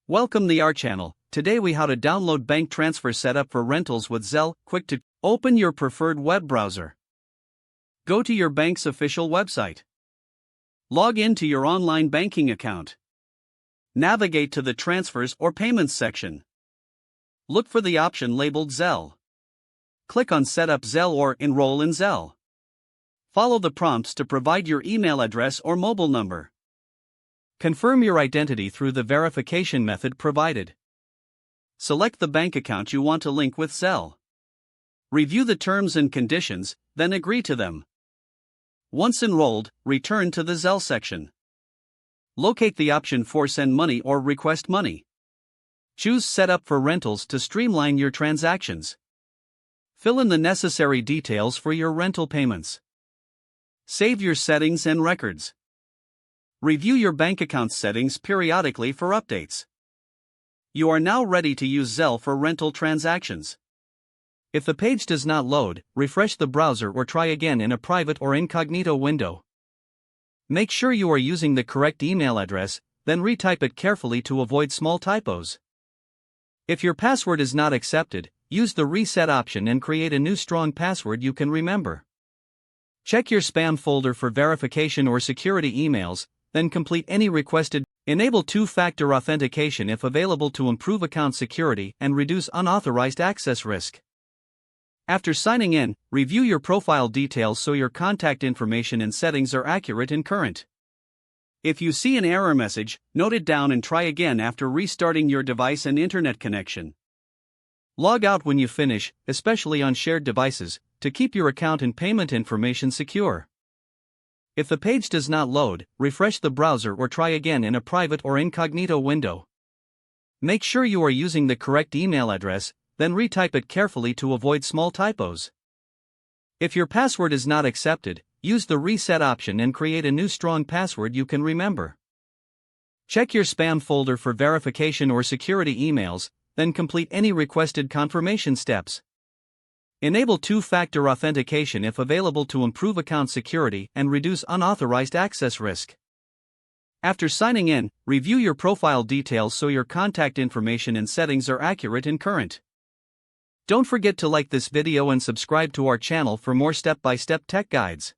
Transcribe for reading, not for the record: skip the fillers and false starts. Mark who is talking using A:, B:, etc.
A: Welcome to our channel. Today we how to download bank transfer setup for rentals with Zelle. Quick to open your preferred web browser. Go to your bank's official website. Log in to your online banking account. Navigate to the transfers or payments section. Look for the option labeled Zelle. Click on Set up Zelle or Enroll in Zelle. Follow the prompts to provide your email address or mobile number. Confirm your identity through the verification method provided. Select the bank account you want to link with Zelle. Review the terms and conditions, then agree to them. Once enrolled, return to the Zelle section. Locate the option for Send Money or Request Money. Choose Setup for Rentals to streamline your transactions. Fill in the necessary details for your rental payments. Save your settings and records. Review your bank account settings periodically for updates. You are now ready to use Zelle for rental transactions. If the page does not load, refresh the browser or try again in a private or incognito window. Make sure you are using the correct email address, then retype it carefully to avoid small typos. If your password is not accepted, use the reset option and create a new strong password you can remember. Check your spam folder for verification or security emails, then complete any requested. Enable two-factor authentication if available to improve account security and reduce unauthorized access risk. After signing in, review your profile details so your contact information and settings are accurate and current. If you see an error message, note it down and try again after restarting your device and internet connection. Log out when you finish, especially on shared devices, to keep your account and payment information secure. If the page does not load, refresh the browser or try again in a private or incognito window. Make sure you are using the correct email address, then retype it carefully to avoid small typos. If your password is not accepted, use the reset option and create a new strong password you can remember. Check your spam folder for verification or security emails, then complete any requested confirmation steps. Enable two-factor authentication if available to improve account security and reduce unauthorized access risk. After signing in, review your profile details so your contact information and settings are accurate and current. Don't forget to like this video and subscribe to our channel for more step-by-step tech guides.